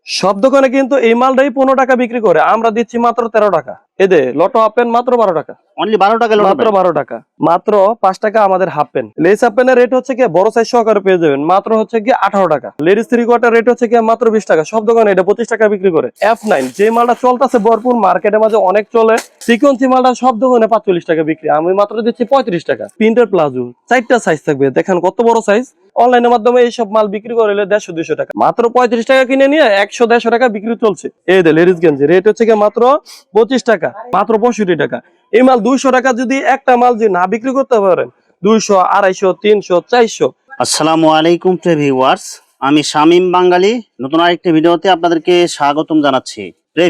সব দোকানে কিন্তু এই মালটাই 15 টাকা বিক্রি করে, আমরা দিচ্ছি মাত্র 13 টাকা। এদের লটো হাফ প্যান্ট মাত্র 12 টাকা। অনলি 12 টাকা মাত্র 12 টাকা, মাত্র 5 টাকা আমাদের হাফ প্যান্ট। লেস হাফ প্যান্টের রেট হচ্ছে কি বড় সাইজ সহকারে পেয়ে যাবেন মাত্র হচ্ছে কি 18 টাকা। লেডিস 3/4 রেট হচ্ছে কি মাত্র 20 টাকা। সব দোকানে এটা 25 টাকা বিক্রি করে। F9 যে মালটা চলতেছে ভরপুর, মার্কেটের মাঝে অনেক চলে, সিকোয়েন্সি মালটা সব দোকানে 45 টাকা বিক্রি, আমি মাত্র দিচ্ছি 35 টাকা। প্রিন্টের প্লাজো 4টা সাইজ থাকবে, দেখেন কত বড় সাইজ। অনলাইনের মাধ্যমে এইসব মাল বিক্রি করে 150-200 টাকা, মাত্র 35 টাকা কিনে নিয়ে 100-150 টাকা বিক্রি চলছে। এই যে লেডিস গেঞ্জি রেট হচ্ছে কি মাত্র 25 টাকা, মাত্র 65 টাকা। এই মাল 200 টাকা যদি একটা মাল যে না বিক্রি করতে পারেন, 200, 250, 300, 400। আসসালামু আলাইকুম ভিউয়ার্স, আমি শামীম বাঙালি নতুন আরেকটি ভিডিওতে আপনাদেরকে স্বাগতম জানাচ্ছি।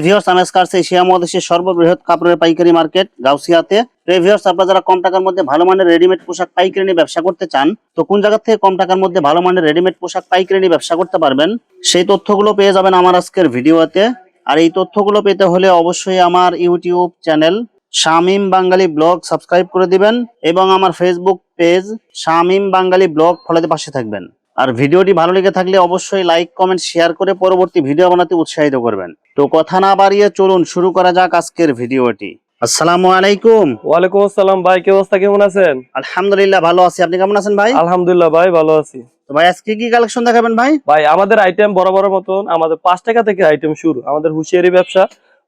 ভিউয়ার্স, আমি আজকে আসছি এশিয়া মহাদেশের সর্ববৃহৎ কাপড়ের পাইকারি মার্কেট গাউসিয়াতে। ভিউয়ার্স, আপনারা যারা কম টাকার মধ্যে ভালো মানের রেডিমেড পোশাক পাইকারি নিয়ে ব্যবসা করতে চান, তো কোন জায়গা থেকে কম টাকার মধ্যে ভালো মানের রেডিমেড পোশাক পাইকারি নিয়ে ব্যবসা করতে পারবেন, সেই তথ্যগুলো পেয়ে যাবেন আমার আজকের ভিডিওতে। আর এই তথ্যগুলো পেতে হলে অবশ্যই আমার ইউটিউব চ্যানেল শামীম বাঙালি ব্লগ সাবস্ক্রাইব করে দিবেন এবং আমার ফেসবুক পেজ শামীম বাঙালি ব্লগ ফলোতে পাশে থাকবেন। আর ভিডিওটি ভালো লেগে থাকলে অবশ্যই লাইক কমেন্ট শেয়ার করে পরবর্তী ভিডিও বানাতে উৎসাহিত করবেন। তো কথা না বাড়িয়ে চলুন শুরু করা যাক আজকের ভিডিওটি। আসসালামু আলাইকুম। ওয়ালাইকুম আসসালাম ভাই, কি অবস্থা, কেমন আছেন? আলহামদুলিল্লাহ ভালো আছি, আপনি কেমন আছেন ভাই? আলহামদুলিল্লাহ ভাই, ভালো আছি। তো ভাই আজকে কি কালেকশন দেখাবেন ভাই? ভাই আমাদের আইটেম বড় বড় মতন, আমাদের 5 টাকা থেকে আইটেম শুরু। আমাদের হুঁশিয়ারি ব্যবসা,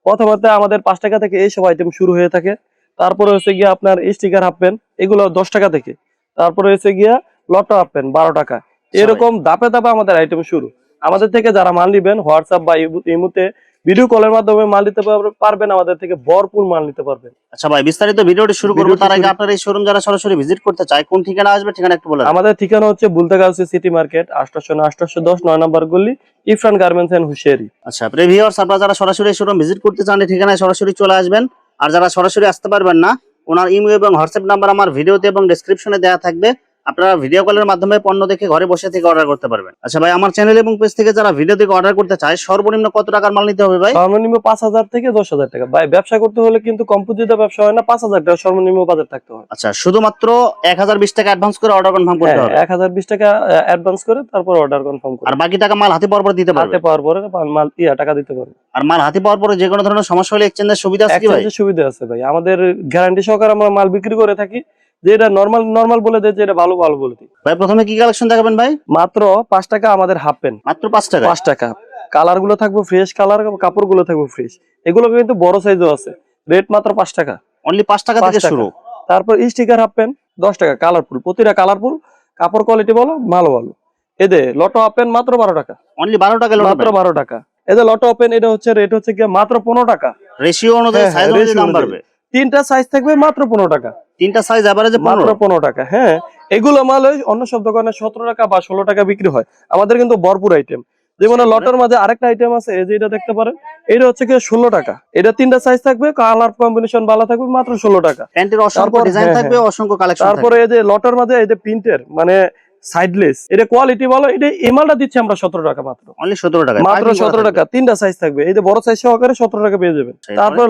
প্রথমত আমাদের 5 টাকা থেকে এইসব আইটেম শুরু হয়ে থাকে। তারপরে হচ্ছে গিয়ে আপনার স্টিকার হাফ প্যান্ট, এগুলো 10 টাকা থেকে। তারপরে হচ্ছে গিয়া লটো হাফ প্যান্ট 12 টাকা। এরকম ধাপে ধাপে আমাদের আইটেম শুরু। আমাদের থেকে যারা মাল নিবেন, হোয়াটসঅ্যাপ বা ইমুতে ভিডিও কলের মাধ্যমে মাল নিতে পারবেন, আমাদের থেকে ভরপুর মাল নিতে পারবেন। আচ্ছা ভাই, বিস্তারিত ভিডিওটি শুরু করব তার আগে আপনার এই শোরুম যারা সরাসরি ভিজিট করতে চায় কোন ঠিকানা আসবে, ঠিকানা একটু বলে দেন। আমাদের ঠিকানা হচ্ছে বুলতাগাছি সিটি মার্কেট, 809-810 9 নম্বর গলি, ইফরান গার্মেন্টস এন্ড হুশিয়ারি। আচ্ছা ভিউয়ার্স, আপনারা যারা সরাসরি শোরুম ভিজিট করতে চান এই ঠিকানায় সরাসরি চলে আসবেন। আর যারা সরাসরি আসতে পারবেন না, ওনার ইমেল এবং হোয়াটসঅ্যাপ নাম্বার আমার ভিডিওতে এবং ডেসক্রিপশনে দেওয়া থাকবে, আপনারা ভিডিও কলের মাধ্যমে পণ্য দেখে ঘরে বসে থেকে অর্ডার করতে পারবেন। আচ্ছা ভাই, আমার চ্যানেল এবং পেজ থেকে যারা ভিডিও দেখে অর্ডার করতে চায় সর্বনিম্ন কত টাকার মাল নিতে হবে ভাই? সর্বনিম্ন 5,000 থেকে 10,000 টাকা। ভাই ব্যবসা করতে হলে কিন্তু কম্পিউটার ব্যবসা হয় না, 5,000 টাকা সর্বনিম্ন বাজার থাকতে হয়। আচ্ছা, শুধুমাত্র 1020 টাকা অ্যাডভান্স করে অর্ডার কনফার্ম করতে হবে। 1020 টাকা অ্যাডভান্স করে তারপর অর্ডার কনফার্ম করে, আর বাকি টাকা মাল হাতে পাওয়ার পর দিতে পারবে। হাতে পাওয়ার পরে মাল টাকা দিতে পারবে। আর মাল হাতে পাওয়ার পরে যে কোনো ধরনের সমস্যা হলে এক্সচেঞ্জের সুবিধা আছে কি ভাই? এক্সচেঞ্জের সুবিধা আছে ভাই, আমাদের গ্যারান্টি সহকারে আমরা মাল বিক্রি করে থাকি। যে এটা নরমাল বলে দেয়, যে এটা ভালো বলে দিই। ভাই প্রথমে কি কালেকশন দেখাবেন ভাই? মাত্র 5 টাকা আমাদের হাফ প্যান্ট, মাত্র 5 টাকা। 5 টাকা। কালার গুলো থাকবে ফ্রেশ কালার, কাপড় গুলো থাকবে ফ্রেশ। এগুলো কিন্তু বড় সাইজও আছে, রেট মাত্র 5 টাকা। অনলি 5 টাকা থেকে শুরু। তারপর স্টিকার হাফ প্যান্ট 10 টাকা, কালারফুল, প্রতিটা কালারফুল, কাপড় কোয়ালিটি বলো ভালো। এদের লটো হাফ প্যান্ট মাত্র 12 টাকা। অনলি 12 টাকা মাত্র 12 টাকা। এদের লটো হাফ প্যান্ট, এটা হচ্ছে রেট হচ্ছে কি মাত্র 15 টাকা। রেশিও অনুযায়ী সাইজ অনুযায়ী দাম বাড়বে। 3টা সাইজ থাকবে মাত্র 15 টাকা। 3টা সাইজ এভারেজে মাত্র 15 টাকা। হ্যাঁ, এগুলো মাল অন্য সব দোকানে 17 টাকা বা 16 টাকা বিক্রি হয়, আমাদের কিন্তু ভরপুর আইটেম। যেমন লটের মাঝে আরেকটা আইটেম আছে, এই যে এটা দেখতে পারেন, এটা হচ্ছে কি 16 টাকা। এটা 3টা সাইজ থাকবে, কালার কম্বিনেশন ভালো থাকবে, মাত্র 16 টাকা। প্যান্টের অসংখ্য ডিজাইন থাকবে, অসংখ্য কালেকশন থাকবে। তারপরে এই যে লটের মাঝে এই যে প্রিন্টের মানে সাইডলেস, এটা কোয়ালিটি ভালো, এটা এমালটা দিচ্ছি আমরা 17 টাকা মাত্র। অনলি 17 টাকা, মাত্র 17 টাকা। 3টা সাইজ থাকবে, এই যে বড় সাইজ সহকারে 17 টাকা পেয়ে যাবেন। তারপরে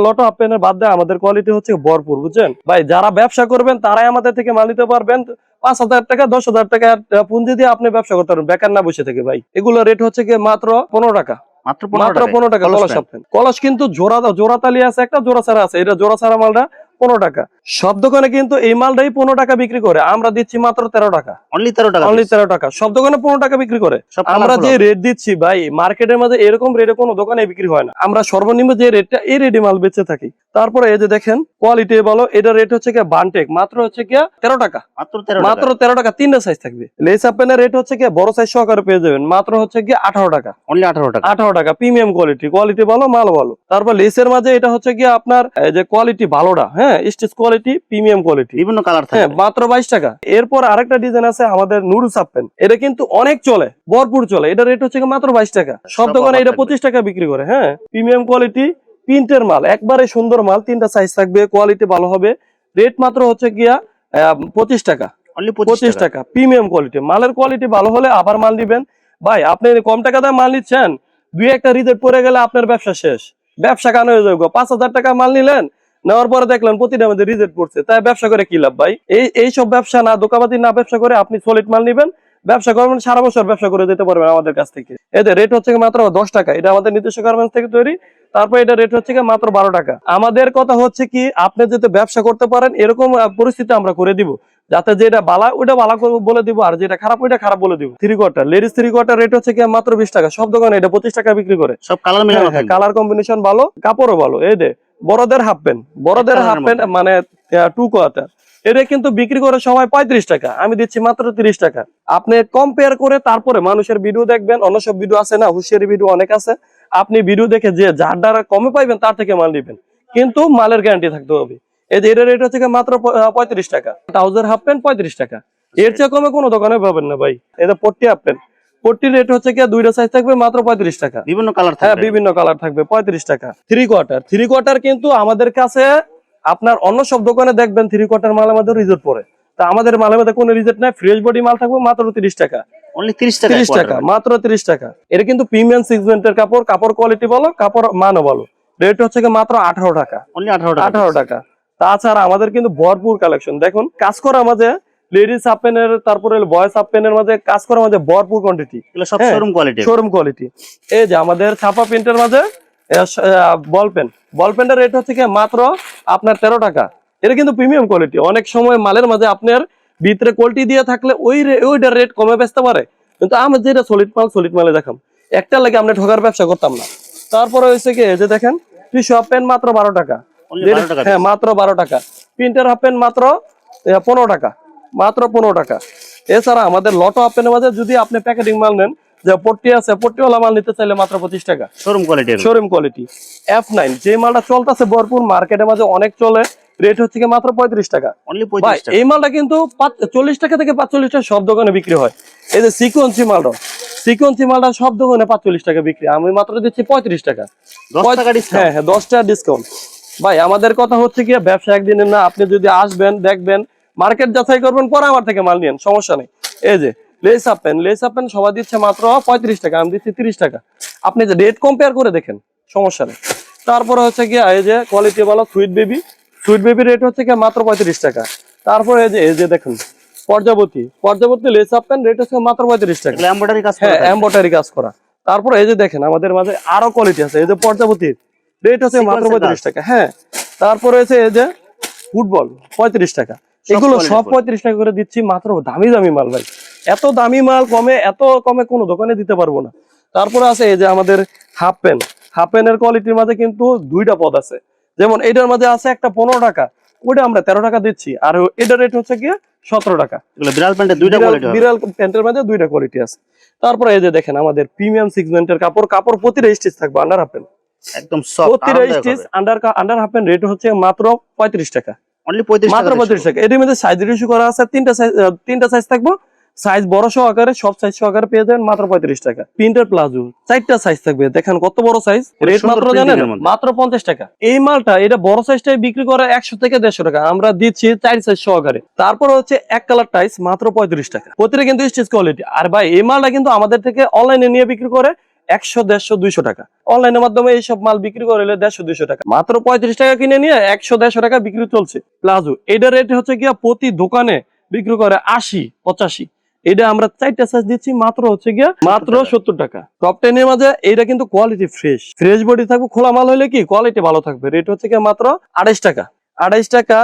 লটো হাফ প্যান্টের বাদ দিয়ে আমাদের কোয়ালিটি হচ্ছে ভরপুর, বুঝছেন ভাই। যারা ব্যবসা করবেন তারাই আমাদের থেকে মাল নিতে পারবেন। 5,000 টাকা 10,000 টাকা পুঁজি দিয়ে আপনি ব্যবসা করতে পারবেন, বেকার না বসে থেকে ভাই। এগুলো রেট হচ্ছে কি মাত্র 15 টাকা। মাত্র 15 টাকা। কলস কিন্তু জোড়া তালি আছে, একটা জোড়া ছাড়া আছে, এটা জোড়া ছাড়া মালটা 15 টাকা। সব দোকানে কিন্তু এই মালটাই 15 টাকা বিক্রি করে, আমরা দিচ্ছি মাত্র 13 টাকা। অনলি 13 টাকা। অনলি 13 টাকা। সব দোকানে 15 টাকা বিক্রি করে। আমরা যে রেট দিচ্ছি ভাই, মার্কেটের মধ্যে এরকম রেটে কোনো দোকানে বিক্রি হয় না। আমরা সর্বনিম্ন যে রেটটা, এই রেটে মাল বেচে থাকি। তারপরে এই যে দেখেন কোয়ালিটি ভালো, এটা রেট হচ্ছে কি বানটেক, মাত্র হচ্ছে কি 13 টাকা। মাত্র 13 টাকা। 3টা সাইজ থাকবে। লেস আপ প্যান্টের রেট হচ্ছে কি বড় সাইজ সহকারে পেয়ে যাবেন, মাত্র হচ্ছে কি 18 টাকা। অনলি 18 টাকা। 18 টাকা। প্রিমিয়াম কোয়ালিটি ভালো, মাল ভালো। তারপর লেসের মাঝে এটা হচ্ছে কি আপনার এই যে কোয়ালিটি ভালোটা, হ্যাঁ, স্টিচ কোয়ালিটি, প্রিমিয়াম কোয়ালিটি, বিভিন্ন কালার থাকে, হ্যাঁ, মাত্র 22 টাকা। এরপর আরেকটা ডিজাইন আছে আমাদের নুডলস হাফ প্যান্ট, এটা কিন্তু অনেক চলে, ভরপুর চলে। এটা রেট হচ্ছে মাত্র 22 টাকা। সব দোকানে এটা 25 টাকা বিক্রি করে। হ্যাঁ, প্রিমিয়াম কোয়ালিটি, প্রিন্টের মাল, একবারে সুন্দর মাল, 3টা সাইজ থাকবে, কোয়ালিটি ভালো হবে। রেট মাত্র হচ্ছে গিয়া 25 টাকা। অনলি 25 টাকা। প্রিমিয়াম কোয়ালিটি, মালের কোয়ালিটি ভালো হলে আবার মাল দিবেন ভাই। আপনি কম টাকা দিয়ে মাল নিচ্ছেন, দুই একটা রিজেক্ট পড়ে গেলে আপনার ব্যবসা শেষ, ব্যবসা কান হয়ে যাবে। 5,000 টাকা মাল নিলেন, নেওয়ার পরে দেখলেন প্রতিটা মধ্যে রিজেক্ট পড়ছে, তাই ব্যবসা করে কি লাভ ভাই? এইসব ব্যবসা না, দোকানবাজি না, ব্যবসা করে আপনি সলিড মাল নিবেন, ব্যবসা করবেন, সারা বছর ব্যবসা করে দিতে পারবেন আমাদের কাছ থেকে। এদের রেট হচ্ছে মাত্র 10 টাকা, এটা আমাদের নিজস্ব গার্মেন্টস থেকে তৈরি। তারপর এটা রেট হচ্ছে মাত্র 12 টাকা। আমাদের কথা হচ্ছে কি, আপনি যাতে ব্যবসা করতে পারেন এরকম পরিস্থিতি আমরা করে দিব, যাতে যেটা বালা ওইটা বালা বলে দিব, আর যেটা খারাপ ওইটা খারাপ বলে দিব। Three quarter ladies three quarter rate হচ্ছে মাত্র 20 টাকা। সব দোকানে এটা 25 টাকা বিক্রি করে। সব কালার মিলানো থাকবে। কালার কম্বিনেশন ভালো, কাপড়ও ভালো। এই যে বড়দের হাফ প্যান্ট, বড়দের হাফ প্যান্ট মানে টু কোয়ার্টার, এটা কিন্তু বিক্রি করে সবাই 35 টাকা, আমি দিচ্ছি মাত্র 30 টাকা। আপনি কম্পেয়ার করে তারপরে মানুষের ভিডিও দেখবেন, অন্য সব ভিডিও আছে না, হুঁশিয়ারি ভিডিও অনেক আছে, আপনি ভিডিও দেখে যে যার দ্বারা কমে পাইবেন তার থেকে মাল নিবেন, কিন্তু মালের গ্যারান্টি থাকতে হবে। এই যে এটা রেট হচ্ছে মাত্র 35 টাকা। ট্রাউজার হাফ প্যান্ট 35 টাকা, এর চেয়ে কমে কোনো দোকানে পাবেন না ভাই। এটা পট্টি হাফ প্যান্ট, পট্টির রেট হচ্ছে দুইটা সাইজ থাকবে মাত্র 35 টাকা। বিভিন্ন কালার হ্যাঁ, থাকবে। বিভিন্ন কালার থাকবে 35 টাকা। থ্রি কোয়ার্টার কিন্তু আমাদের কাছে, আপনার অন্য সব দোকানে দেখবেন থ্রি কোয়ার্টার মালের মধ্যে রিজেক্ট পড়ে, তা আমাদের মালের মধ্যে কোনো রিজেক্ট নাই। ফ্রেশ বডি মাল থাকবে মাত্র 30 টাকা। অনলি 30 টাকা। 30 টাকা, মাত্র 30 টাকা। এটা কিন্তু প্রিমিয়াম সিগমেন্টের কাপড়, কাপড় কোয়ালিটি ভালো, কাপড় মানও ভালো। রেট হচ্ছে মাত্র 18 টাকা। অনলি 18 টাকা। 18 টাকা। তাছাড়া আমাদের কিন্তু ভরপুর কালেকশন, দেখুন কাজ করা মাঝে লেডিস হাফ প্যান্টের, তারপরে বয়েজ হাফ প্যান্টের মাঝে কাজ করা মাঝে ভরপুর কোয়ান্টিটি, এগুলো সব শোরুম কোয়ালিটি। Showroom quality. এই যে আমাদের ছাপা প্রিন্টের মাঝে বল পেনের রেট হচ্ছে মাত্র আপনার 13 টাকা। এটা কিন্তু প্রিমিয়াম কোয়ালিটি। অনেক সময় মালের মাঝে আপনার ভিতরে কোয়ালিটি দিয়ে থাকলে ওইটার রেট কমে বেচতে পারে, কিন্তু আমরা যেটা সলিড মালে দেখাম, একটা লাগে আমরা ঠকার ব্যবসা করতাম না। তারপরে হয়েছে কি, যে দেখেন টিস্যু হাফ প্যান্ট মাত্র 12 টাকা। হ্যাঁ, মাত্র 12 টাকা। প্রিন্টার হাফ প্যান্ট মাত্র 15 টাকা, মাত্র 15 টাকা। এছাড়া আমাদের লটো হাফ প্যান্টের মাঝে যদি আপনি প্যাকেটিং মাল নেন, যে পট্টি আছে, পট্টিওয়ালা মাল নিতে চাইলে মাত্র 25 টাকা। Showroom quality. Showroom quality F9, যে মালটা চলতেছে ভরপুর, মার্কেটের মাঝে অনেক চলে, রেট হচ্ছে মাত্র 35 টাকা। অনলি ভাই 35 টাকা। এই মালটা কিন্তু 40 টাকা থেকে 45 টাকা সব দোকানে বিক্রি হয়। এই যে সিকোয়েন্সি মালটা সব দোকানে 45 টাকা বিক্রি, আমি মাত্র দিচ্ছি 35 টাকা। 10 টাকা ডিসকাউন্ট। হ্যাঁ, 10 টাকা ডিসকাউন্ট। ভাই আমাদের কথা হচ্ছে কি, ব্যবসা একদিনের না, আপনি যদি আসবেন, দেখবেন, মার্কেট যাচাই করবেন, পরে আমার থেকে মাল নিয়েন, সমস্যা নেই। এই যে লেস আপ প্যান্ট সবাই দিচ্ছে মাত্র 35 টাকা, আমি দিচ্ছি 30 টাকা। আপনি যে রেট কম্পেয়ার করে দেখেন, সমস্যা নেই। তারপরে হচ্ছে কি, এই যে কোয়ালিটি ভালো সুইট বেবি রেট হচ্ছে মাত্র 35 টাকা। তারপরে এই যে দেখুন পর্যাবতী লেস আপ প্যান্ট রেট হচ্ছে মাত্র 35 টাকা। এগুলো এমব্রয়ডারি কাজ করা। হ্যাঁ, এমব্রয়ডারি কাজ করা। তারপরে এই যে দেখেন আমাদের মাঝে আরো কোয়ালিটি আছে, এই যে পর্যাবতীর রেট হচ্ছে মাত্র 35 টাকা। হ্যাঁ, তারপরে হচ্ছে এই যে ফুটবল 35 টাকা। এগুলো সব 35 টাকা করে দিচ্ছি, মাত্র দামি মাল ভাই। এত দামি মাল এত কমে কোনো দোকানে দিতে পারবো না। তারপরে আছে এই যে আমাদের হাফ প্যান্টের কোয়ালিটির মাঝে কিন্তু দুইটা পদ আছে, যেমন এটার মাঝে আছে একটা 15 টাকা, ওটা আমরা 13 টাকা দিচ্ছি, আর এটার রেট হচ্ছে 17 টাকা। এগুলো বিড়াল প্যান্টের দুইটা কোয়ালিটি হবে। বিড়াল প্যান্টের মাঝে দুইটা কোয়ালিটি আছে। তারপরে এই যে দেখেন আমাদের প্রিমিয়াম সিগমেন্টের কাপড় প্রতিটা স্টিচ থাকবে আন্ডার হাফ প্যান্ট, একদম সফট প্রতিটা stitch under half pant rate হচ্ছে মাত্র 35 টাকা। অনলি 35 টাকা। মাত্র 35 টাকা। এর মধ্যে সাইজ রেশিও করা আছে, তিনটা সাইজ থাকবে, সাইজ বড় সহকারে, সব সাইজ সহকারে পেয়ে যাবেন মাত্র 35 টাকা। প্রিন্টার প্লাজো 4টা সাইজ থাকবে, দেখেন কত বড় সাইজ, রেট মাত্র জানেন মাত্র 50 টাকা। এই মালটা এটা বড় সাইজটাই বিক্রি করে 100 থেকে 150 টাকা, আমরা দিচ্ছি 4 সাইজ সহকারে। তারপর হচ্ছে এক কালার টাইস মাত্র 35 টাকা, প্রতিটা কিন্তু স্টিচ কোয়ালিটি। আর ভাই এই মালটা কিন্তু আমাদের থেকে অনলাইনে নিয়ে বিক্রি করে 100, 150, 200 টাকা। অনলাইনের মাধ্যমে এইসব মাল বিক্রি করলে 150, 200 টাকা, মাত্র 35 টাকা কিনে নিয়ে 100, 150 টাকা বিক্রি চলছে। প্লাজো এটার রেট হচ্ছে প্রতি দোকানে বিক্রি করে 80, 85। এটা আমরা 4টা সাইজ দিচ্ছি মাত্র হচ্ছে মাত্র 70 টাকা। টপ 10 এর মাঝে এটা কিন্তু কোয়ালিটি ফ্রেশ বডি থাকবে, খোলা মাল হলে কি কোয়ালিটি ভালো থাকবে। রেট হচ্ছে মাত্র 28 টাকা। 28 টাকা।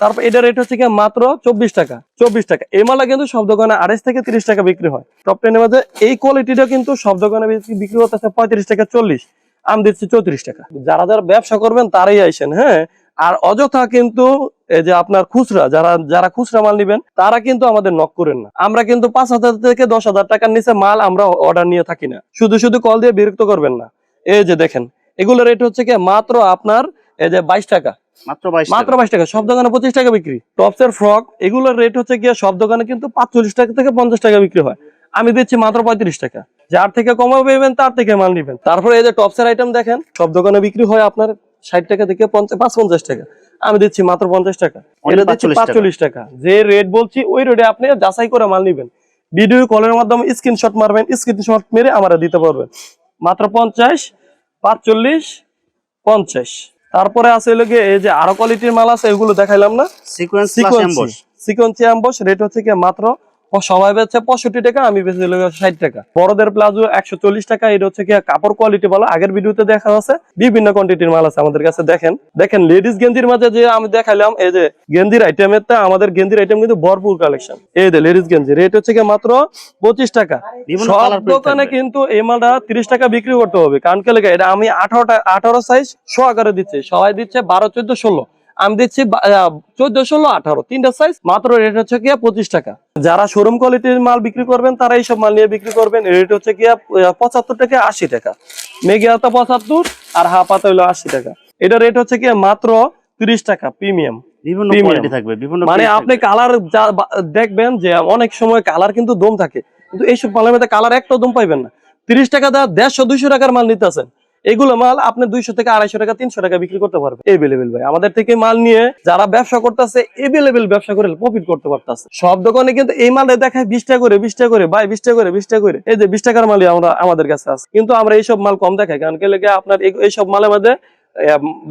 তারপর এটা রেট হচ্ছে মাত্র 24 টাকা। 24 টাকা। এই মালটা কিন্তু সব দোকানে 28 থেকে 30 টাকা বিক্রি হয়। টপ 10 এর মধ্যে এই কোয়ালিটিটা কিন্তু সব দোকানে বিক্রি হতেছে 35 টাকা, 40, আমি দিচ্ছি 34 টাকা। যারা ব্যবসা করবেন তারাই আইসেন। হ্যাঁ, আর অযথা কিন্তু এই যে আপনার খুচরা, যারা খুচরা মাল নিবেন তারা কিন্তু আমাদের নক করেন না। আমরা কিন্তু 5,000 থেকে 10,000 টাকার নিচে মাল আমরা অর্ডার নিয়ে থাকি না। শুধু কল দিয়ে বিরক্ত করবেন না। এই যে দেখেন এগুলো রেট হচ্ছে মাত্র আপনার এই যে 22 টাকা, মাত্র 22 টাকা। সব দোকানে 25 টাকা বিক্রি। টপসের ফ্রক এগুলোর রেট হচ্ছে সব দোকানে কিন্তু 45 টাকা থেকে 50 টাকা বিক্রি হয়, আমি দিচ্ছি মাত্র 35 টাকা। যার থেকে কমাবে পাবেন তার থেকে মাল নিবেন। তারপরে এই যে টপসের আইটেম দেখেন, সব দোকানে বিক্রি হয় আপনার 60 টাকা থেকে 50 টাকা, আমি দিচ্ছি মাত্র 50 টাকা। এটা দিচ্ছি 45 টাকা। যে রেট বলছি ওই রেটে আপনি যাচাই করে মাল নিবেন। ভিডিও কলের মাধ্যমে স্ক্রিনশট মারবেন, স্ক্রিনশট মেরে আমরা দিতে পারবেন মাত্র 50, 45, 50। তারপরে আছে এই যে আরো কোয়ালিটির মাল আছে, এগুলো দেখাইলাম না। সিকোয়েন্সি এমবস রেট হচ্ছে মাত্র সবাই বেচছে 65 টাকা, আমি বেচে 60 টাকা। বড়দের প্লাজো 140 টাকা। এটা হচ্ছে কি কাপড় কোয়ালিটি ভালো, আগের ভিডিওতে দেখা আছে, বিভিন্ন কোয়ান্টিটির মাল আছে আমাদের কাছে। দেখেন লেডিস গেঞ্জির মাঝে যে আমি দেখাইলাম, এই যে গেঞ্জির আইটেমের, আমাদের গেঞ্জির আইটেম কিন্তু ভরপুর কালেকশন। এই যে লেডিস গেঞ্জি রেট হচ্ছে কি মাত্র 25 টাকা। সব দোকানে কিন্তু এই মালটা 30 টাকা বিক্রি করতে হবে, কারণ কে লেগে এটা আমি 18 সাইজ শো আকারে দিচ্ছি, সবাই দিচ্ছে 12, 14, 16, আমি দিচ্ছি 14, 16, 18, তিনটা সাইজ। মাত্র রেট হচ্ছে কি 25 টাকা। যারা শোরুম কোয়ালিটির মাল বিক্রি করবেন তারা এইসব মাল নিয়ে বিক্রি করবেন। রেট হচ্ছে কি 75 টাকা, 80 টাকা। মেগি হাতা 75 আর হাফ হাতা হলো 80 টাকা। এটা রেট হচ্ছে কি মাত্র 30 টাকা প্রিমিয়াম। মানে আপনি কালার দেখবেন যে অনেক সময় কালার কিন্তু দম থাকে, কিন্তু এইসব মালের মধ্যে কালার একটা দম পাইবেন না। 30 টাকা দেওয়া 150, 200 টাকার মাল নিতেছেন, এগুলো মাল আপনি 200 থেকে 250 টাকা, 300 টাকা বিক্রি করতে পারবেন এভেলেবেল ভাই। আমাদের থেকে মাল নিয়ে যারা ব্যবসা করতেছে এভেলেবেল ব্যবসা করে প্রফিট করতে পারতেছে। সব দোকানে কিন্তু এই মালে দেখায় 20 টাকা করে, 20 টাকা করে ভাই, 20 টাকা করে, 20 টাকা করে। এই যে 20 টাকার মালই আমাদের কাছে আছে, কিন্তু আমরা এইসব মাল কম দেখাই, কারণ কে লেগে আপনার এইসব মালের মধ্যে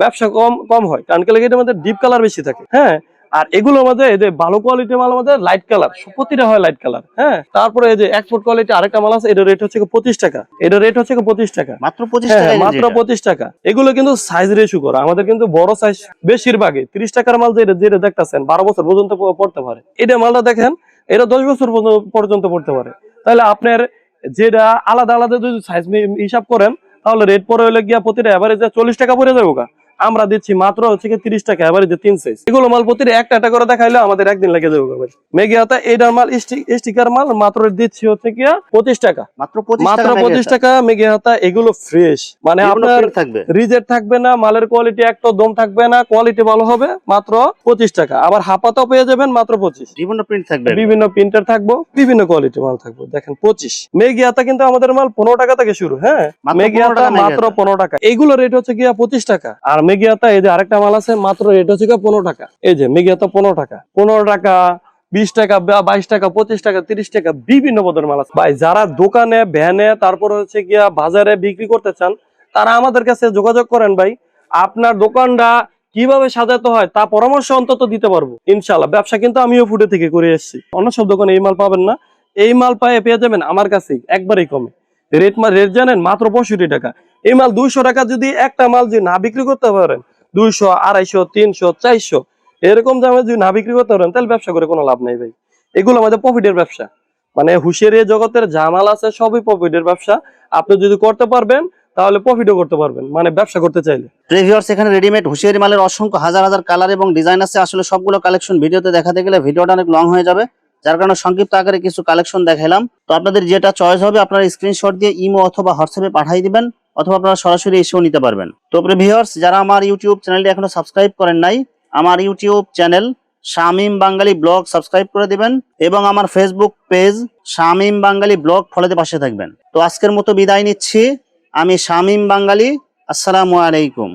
ব্যবসা কম হয়, কারণ কে লেগে এটার মধ্যে ডিপ কালার বেশি থাকে। হ্যাঁ, আর এগুলোর মধ্যে এই যে ভালো কোয়ালিটির মাল মধ্যে লাইট কালার, প্রতিটা হয় লাইট কালার। হ্যাঁ, তারপরে এই যে এক্সপোর্ট কোয়ালিটি আরেকটা মাল আছে, এটার রেট হচ্ছে 25 টাকা। এটার রেট হচ্ছে 25 টাকা, মাত্র 25 হ্যাঁ, টাকা, মাত্র 25 টাকা। এগুলো কিন্তু সাইজ রেশু করা, আমাদের কিন্তু বড় সাইজ বেশিরভাগই। 30 টাকার মাল যেটা দেখতেছেন 12 বছর পর্যন্ত পড়তে পারে। এটা মালটা দেখেন, এটা 10 বছর পর্যন্ত পড়তে পারে। তাহলে আপনার যেটা আলাদা আলাদা যদি সাইজ হিসাব করেন, তাহলে রেট পরে হলে গিয়া প্রতিটা এভারেজে 40 টাকা পড়ে যাবো। আমরা দিচ্ছি মাত্র হচ্ছে 30 টাকা এভারেজে 3 সাইজ। এগুলো মাল প্রতিটা একটা করে দেখাইলে আমাদের একদিন লেগে যাবে ভাই। মেগি হাতা এটার মাল স্টিকার মাল মাত্র দিচ্ছি হচ্ছে কি 25 টাকা, মাত্র 25 টাকা মেগি হাতা। এগুলো ফ্রেশ, মানে আপনার রিজেক্ট থাকবে না, মালের কোয়ালিটি একটা দম থাকবে না, কোয়ালিটি ভালো হবে। মাত্র 25 টাকা। আবার হাফাতাও পেয়ে যাবেন মাত্র 25। বিভিন্ন প্রিন্ট থাকবে, বিভিন্ন প্রিন্টার থাকবো, বিভিন্ন কোয়ালিটির মাল থাকবে। দেখেন 25। মেগি হাতা কিন্তু আমাদের মাল 15 টাকা থেকে শুরু। হ্যাঁ, মেগি হাতা মাত্র 15 টাকা। এইগুলো রেট হচ্ছে গিয়া 25 টাকা। আর মেগি হাতা এই যে আরেকটা মাল আছে, মাত্র রেট হচ্ছে গিয়া 15 টাকা। এই যে মেগি হাতা 15 টাকা, 15 টাকা, 20 টাকা, 22 টাকা, 25 টাকা, 30 টাকা, বিভিন্ন পদের মাল আছে ভাই। যারা দোকানে, ভ্যানে, তারপর হচ্ছে গিয়া বাজারে বিক্রি করতে চান, তারা আমাদের কাছে যোগাযোগ করেন ভাই। আপনার দোকানটা কিভাবে সাজাতে হয় তা পরামর্শ অন্তত দিতে পারবো ইনশাল্লাহ। ব্যবসা কিন্তু আমিও ফুটে থেকে করে এসেছি, অন্য সব দোকানে এই মাল পাবেন না। এই মাল পেয়ে যাবেন আমার কাছেই একবারেই কমে। রেট জানেন মাত্র 65 টাকা। এই মাল 200 টাকা যদি একটা মাল যদি না বিক্রি করতে পারেন, 200, 250, 300, 400 এরকম দামে যদি না বিক্রি করতে পারেন, তাহলে ব্যবসা করে কোনো লাভ নাই ভাই। এগুলো আমাদের প্রফিটের ব্যবসা, মানে হুঁশিয়ারি জগতের জামাল আছে, সবই প্রফিটের ব্যবসা। আপনি যদি করতে পারবেন তাহলে প্রফিটও করতে পারবেন, মানে ব্যবসা করতে চাইলে। ভিউয়ার্স, এখানে রেডিমেড হুঁশিয়ারি মালের অসংখ্য হাজার হাজার কালার এবং ডিজাইন আছে। আসলে সবগুলো কালেকশন ভিডিওতে দেখাতে গেলে ভিডিওটা অনেক লং হয়ে যাবে, যার কারণে সংক্ষিপ্ত আকারে কিছু কালেকশন দেখাইলাম। তো আপনাদের যেটা চয়েস হবে আপনারা স্ক্রিনশট দিয়ে ইমো অথবা হোয়াটসঅ্যাপে পাঠিয়ে দিবেন, অথবা আপনারা সরাসরি এসেও নিতে পারবেন। তো ভিউয়ার্স, যারা আমার ইউটিউব চ্যানেলটি এখনো সাবস্ক্রাইব করেন নাই, আমার ইউটিউব চ্যানেল শামীম বাঙালি ব্লগ সাবস্ক্রাইব করে দিবেন, এবং আমার ফেসবুক পেজ শামীম বাঙালি ব্লগ ফলোতে পাশে থাকবেন। তো আজকের মতো বিদায় নিচ্ছি, আমি শামীম বাঙালি। আসসালামু আলাইকুম।